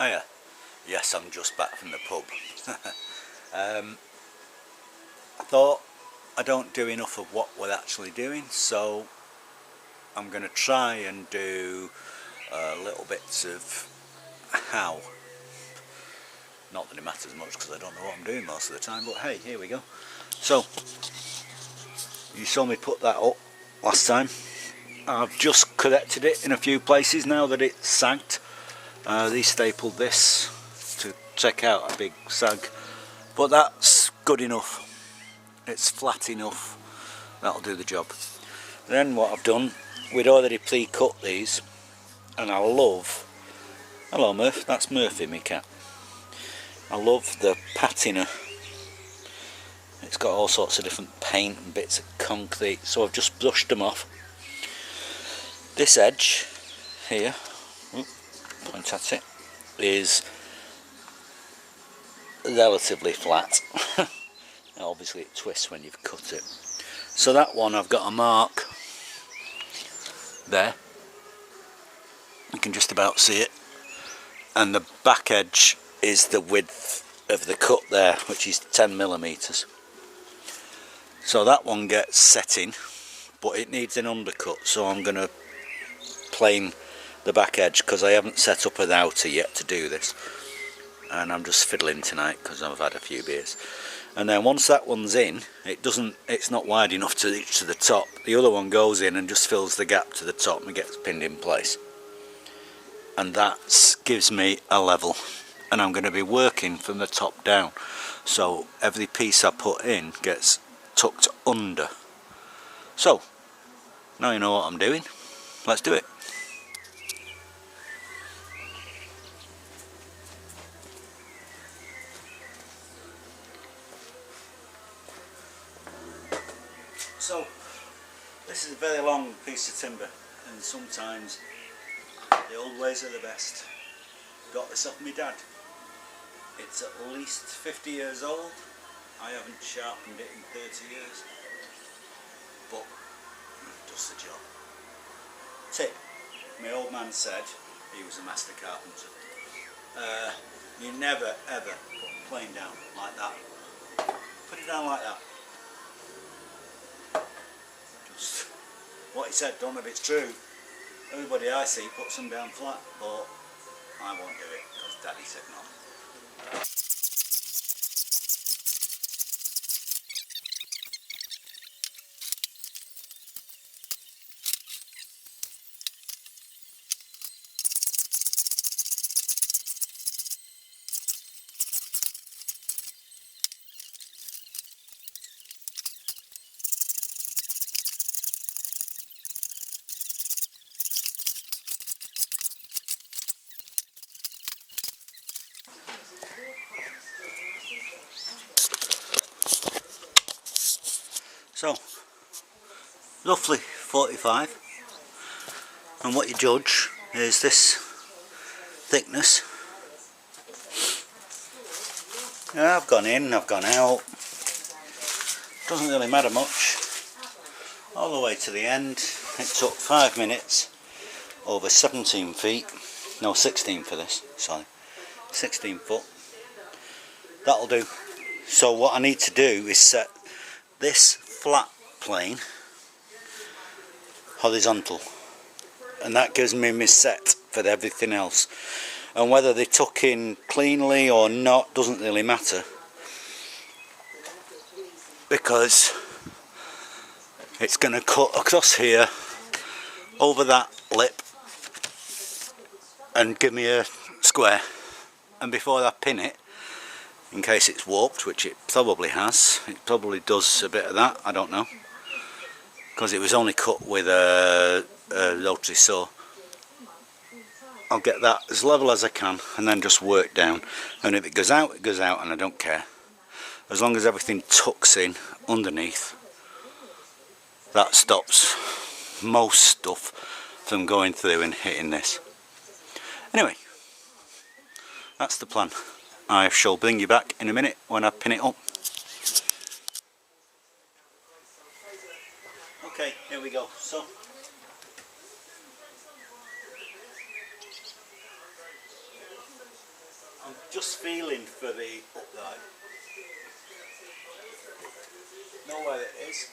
Hiya. Yes, I'm just back from the pub. I thought I don't do enough of what we're actually doing, so I'm going to try and do little bits of how. Not that it matters much because I don't know what I'm doing most of the time, but hey, here we go. So, you saw me put that up last time. I've just corrected it in a few places now that it's sagged. They stapled this to check out a big sag, but that's good enough. It's flat enough, that'll do the job. Then what I've done, we'd already pre-cut these, and I love, hello Murph, that's Murphy, my cat. I love the patina. It's got all sorts of different paint and bits of concrete, so I've just brushed them off. This edge here, point at it, is relatively flat. Obviously it twists when you've cut it. So that one I've got a mark there. You can just about see it. And the back edge is the width of the cut there, which is 10mm. So that one gets set in, but it needs an undercut, so I'm going to plane the back edge because I haven't set up an outer yet to do this, and I'm just fiddling tonight because I've had a few beers. And then once that one's in, it's not wide enough to reach to the top. The other one goes in and just fills the gap to the top and gets pinned in place, and that gives me a level. And I'm going to be working from the top down, so every piece I put in gets tucked under. So now you know what I'm doing, let's do it. So this is a very long piece of timber, and sometimes the old ways are the best. Got this off my dad. It's at least 50 years old. I haven't sharpened it in 30 years, but it does the job. Tip, my old man said, he was a master carpenter, you never ever put a plane down like that. Put it down like that. Just what he said, don't know if it's true. Everybody I see puts them down flat, but I won't do it because Daddy said no. So, roughly 45, and what you judge is this thickness. Yeah, I've gone in, I've gone out, doesn't really matter much, all the way to the end. It took 5 minutes, over 17 feet, no 16 for this, sorry, 16 foot, that'll do. So what I need to do is set this flat plane horizontal, and that gives me my set for everything else. And whether they tuck in cleanly or not doesn't really matter, because it's going to cut across here over that lip and give me a square. And before I pin it, in case it's warped, which it probably has, it probably does a bit of that, I don't know, because it was only cut with a rotary saw. I'll get that as level as I can and then just work down, and if it goes out, it goes out, and I don't care, as long as everything tucks in underneath. That stops most stuff from going through and hitting this. Anyway, that's the plan. I shall bring you back in a minute when I pin it up. Okay, here we go. So, just feeling for the upright. Know where it is.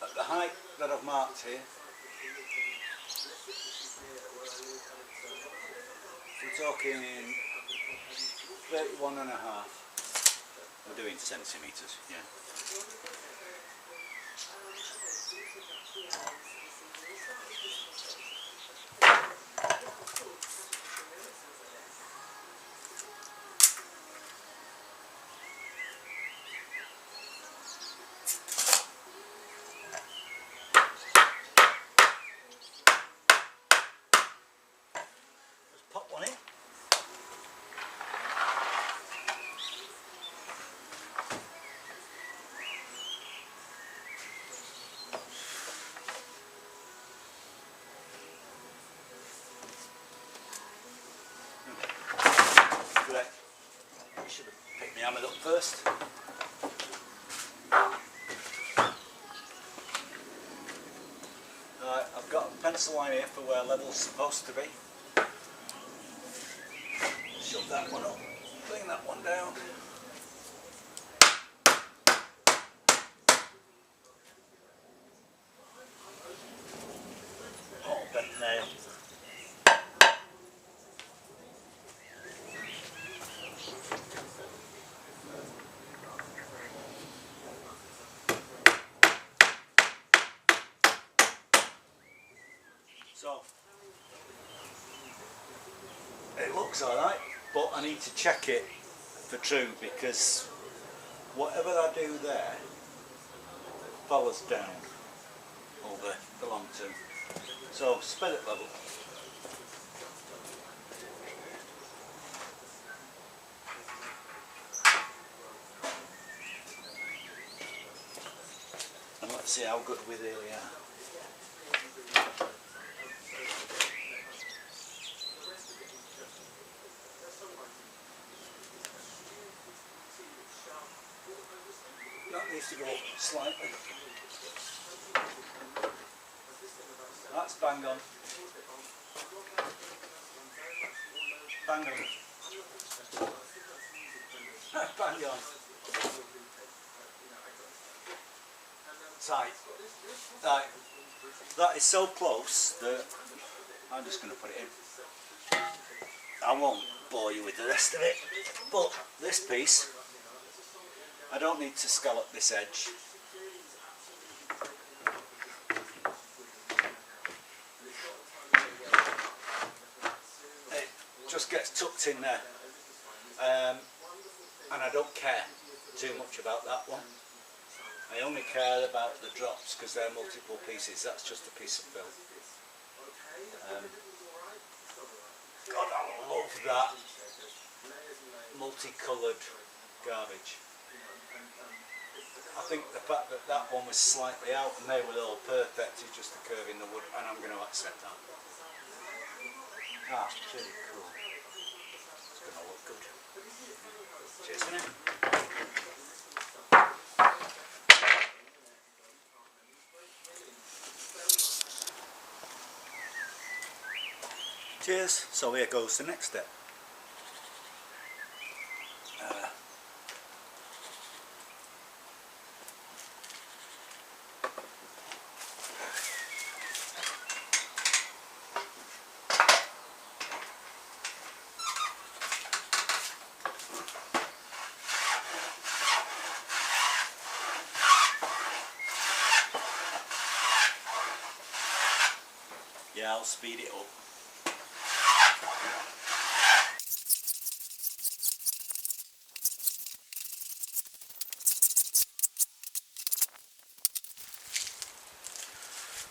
At the height that I've marked here, we're talking 31.5. We're doing centimetres, yeah. Pop one in. Great. I should have picked my hammer up first. Right, I've got a pencil line here for where level's supposed to be. Shove that one up, bring that one down. Oh, bent nail. So, it looks alright, but I need to check it for true, because whatever I do there follows down over the long term. So spirit level. And let's see how good we really are. That needs to go up slightly. That's bang on. Bang on. Bang on. Tight. Right. That is so close that I'm just going to put it in. I won't bore you with the rest of it, but this piece, I don't need to scallop this edge. It just gets tucked in there, and I don't care too much about that one. I only care about the drops because they're multiple pieces. That's just a piece of film. God, I love that multicoloured garbage. I think the fact that that one was slightly out and they were all perfect is just a curve in the wood, and I'm going to accept that. That's pretty cool. It's going to look good. Cheers for now. Cheers. So here goes the next step. Yeah, I'll speed it up.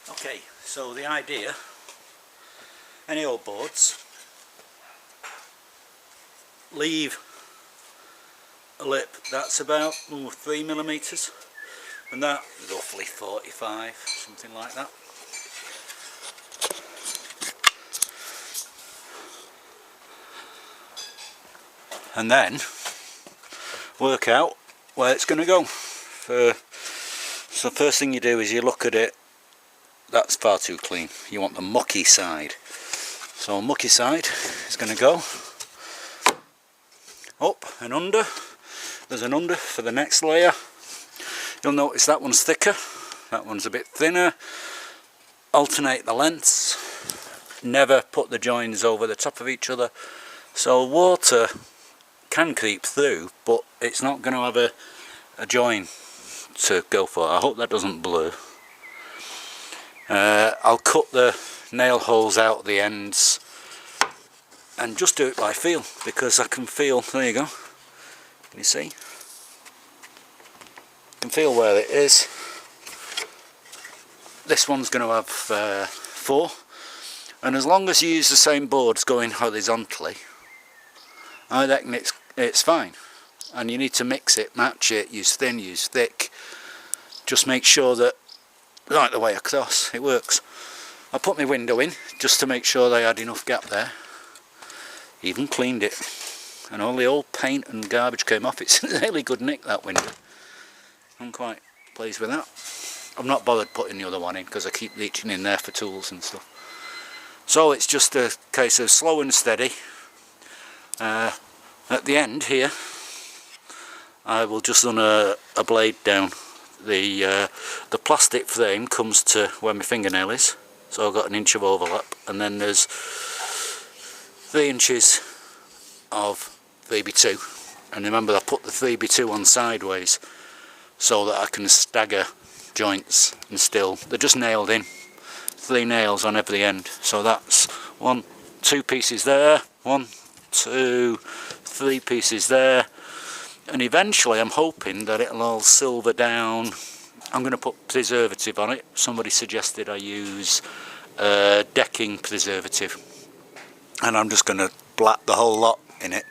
Okay, so the idea, any old boards, leave a lip that's about 3mm, and that roughly 45, something like that. And then work out where it's going to go. So first thing you do is you look at it. That's far too clean. You want the mucky side. So mucky side is going to go up and under. There's an under for the next layer. You'll notice that one's thicker, that one's a bit thinner. Alternate the lengths, never put the joins over the top of each other, so water can creep through, but it's not going to have a join to go for. I hope that doesn't blur. I'll cut the nail holes out the ends and just do it by feel, because I can feel, there you go, can you see? I can feel where it is. This one's going to have 4, and as long as you use the same boards going horizontally, I reckon it's fine. And you need to mix it, match it, use thin, use thick, just make sure that right the way across it works. I put my window in just to make sure they had enough gap there. Even cleaned it, and all the old paint and garbage came off. It's a really good nick, that window. I'm quite pleased with that. I'm not bothered putting the other one in because I keep reaching in there for tools and stuff. So it's just a case of slow and steady. At the end here, I will just run a blade down. The plastic frame comes to where my fingernail is, so I've got an inch of overlap, and then there's 3 inches of 3x2, and remember I put the 3x2 on sideways so that I can stagger joints, and still they're just nailed in, 3 nails on every end. So that's 1, 2 pieces there, 1, 2, 3 pieces there, and eventually I'm hoping that it'll all silver down. I'm going to put preservative on it. Somebody suggested I use decking preservative, and I'm just going to black the whole lot in it.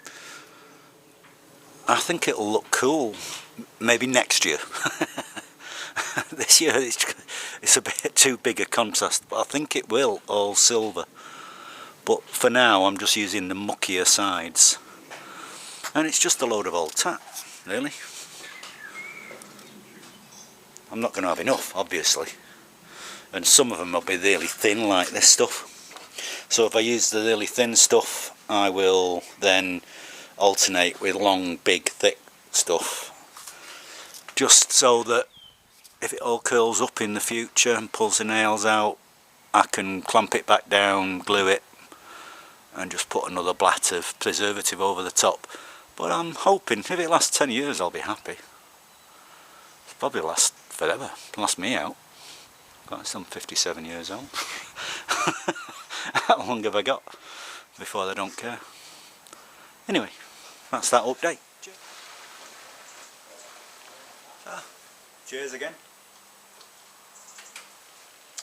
I think it'll look cool, maybe next year. This year it's a bit too big a contrast, but I think it will all silver. But for now I'm just using the muckier sides, and it's just a load of old tat, really. I'm not going to have enough, obviously, and some of them will be really thin like this stuff. So if I use the really thin stuff, I will then alternate with long, big, thick stuff, just so that if it all curls up in the future and pulls the nails out, I can clamp it back down, glue it, and just put another blat of preservative over the top. But I'm hoping if it lasts 10 years I'll be happy. It'll probably last forever, last me out. God, I'm 57 years old. How long have I got before they don't care? Anyway, that's that update. Cheers again.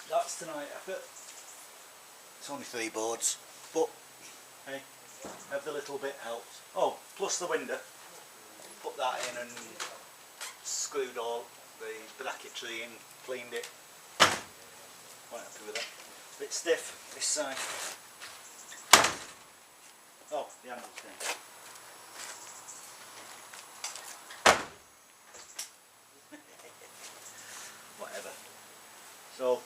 That's tonight effort. It's only 3 boards, but hey, every little bit helps. Oh, plus the window. Put that in and screwed all the bracketry in, cleaned it. Quite happy with that. Bit stiff this side. Oh, the handle's down. Whatever. So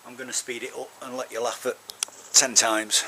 I'm going to speed it up and let you laugh at 10 times.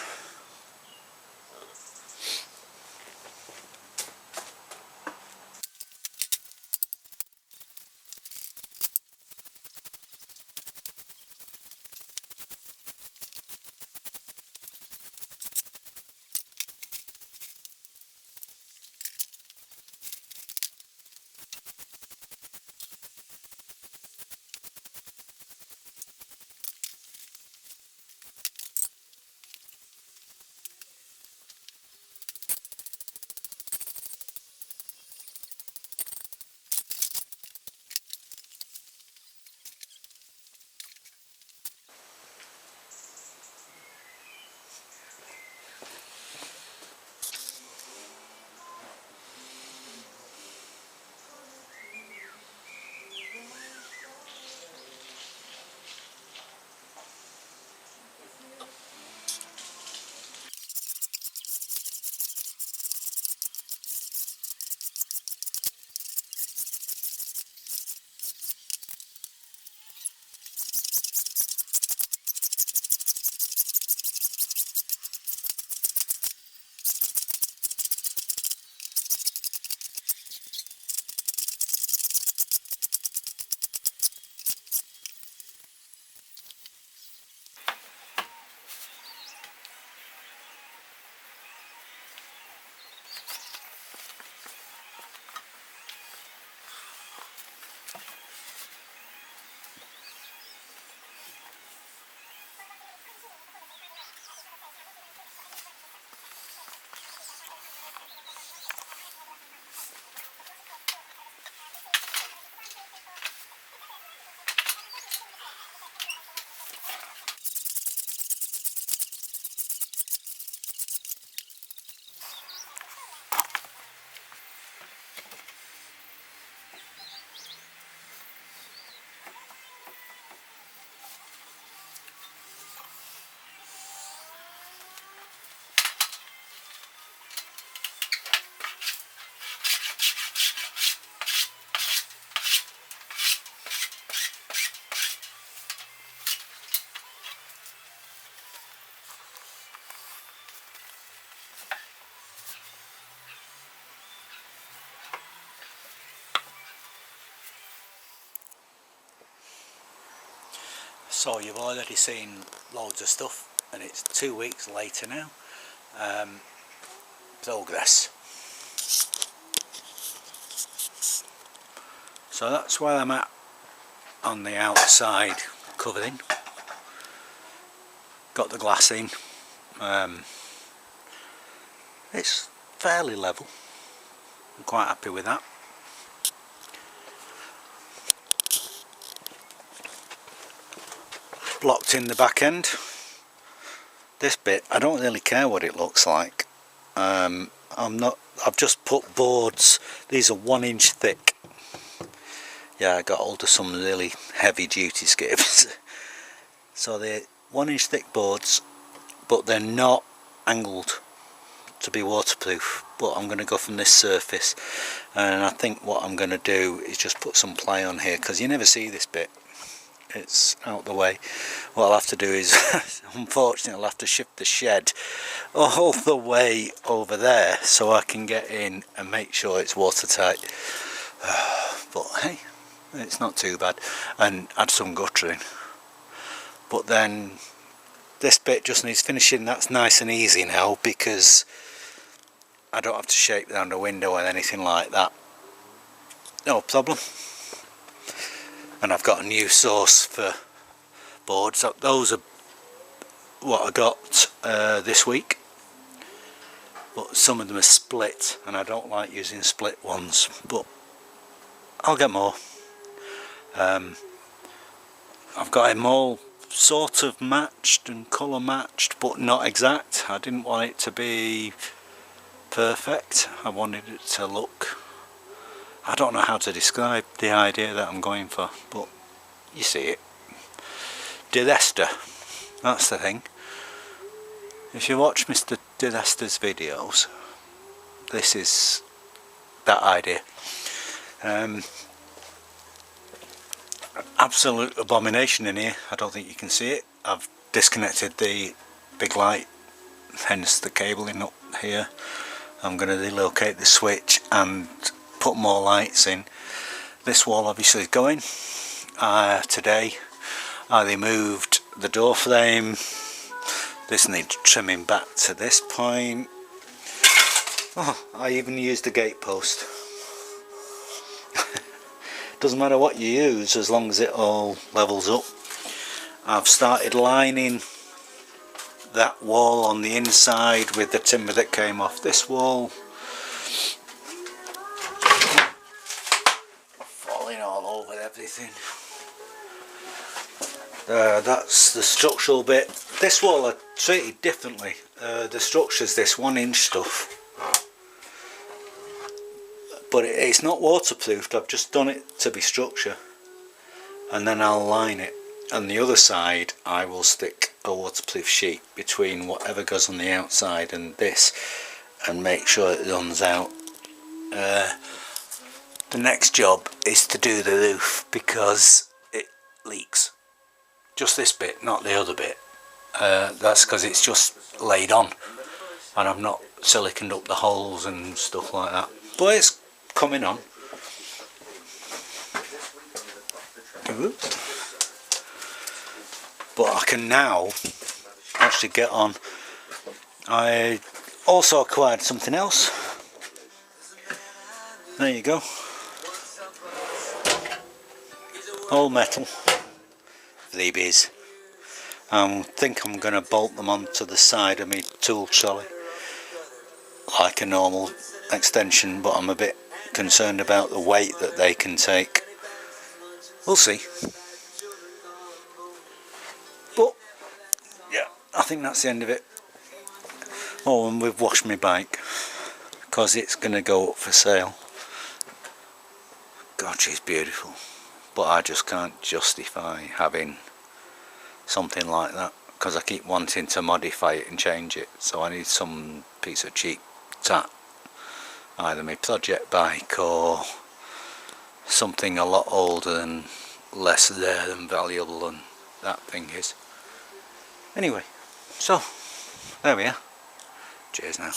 So you've already seen loads of stuff, and it's 2 weeks later now. Progress. So that's where I'm at on the outside covering. Got the glass in. It's fairly level. I'm quite happy with that. Blocked in the back end. This bit, I don't really care what it looks like. I've just put boards. These are 1 inch thick. Yeah, I got hold of some really heavy duty skips. So they're 1 inch thick boards, but they're not angled to be waterproof. But I'm going to go from this surface, and I think what I'm going to do is just put some ply on here, because you never see this bit. It's out the way. What I'll have to do is, unfortunately, I'll have to shift the shed all the way over there so I can get in and make sure it's watertight. But hey, it's not too bad. And add some guttering. But then this bit just needs finishing. That's nice and easy now, because I don't have to shake down the window or anything like that. No problem. And I've got a new source for boards. Those are what I got this week, but some of them are split, and I don't like using split ones, but I'll get more. I've got them all sort of matched and colour matched, but not exact. I didn't want it to be perfect. I wanted it to look, I don't know how to describe the idea that I'm going for, but you see it. Diresta, that's the thing. If you watch Mr. Diresta's videos, this is that idea. Absolute abomination in here. I don't think you can see it. I've disconnected the big light, hence the cabling up here. I'm going to relocate the switch and put more lights in. This wall obviously is going. Today I removed the door frame. This needs trimming back to this point. Oh, I even used a gate post. Doesn't matter what you use as long as it all levels up. I've started lining that wall on the inside with the timber that came off this wall. Falling all over everything. That's the structural bit. This wall I treated differently. The structure's this 1 inch stuff, but it's not waterproofed. I've just done it to be structure, and then I'll line it. On the other side I will stick a waterproof sheet between whatever goes on the outside and this, and make sure it runs out. The next job is to do the roof, because it leaks. Just this bit, not the other bit. That's because it's just laid on, and I've not siliconed up the holes and stuff like that. But it's coming on. But I can now actually get on. I also acquired something else. There you go. All metal. Freebies. I think I'm going to bolt them onto the side of my tool trolley like a normal extension, but I'm a bit concerned about the weight that they can take. We'll see. But yeah, I think that's the end of it. Oh, and we've washed my bike because it's going to go up for sale. God, she's beautiful, but I just can't justify having something like that, because I keep wanting to modify it and change it. So I need some piece of cheap tat, either my project bike or something a lot older and less rare and valuable than that thing is. Anyway, so there we are. Cheers now.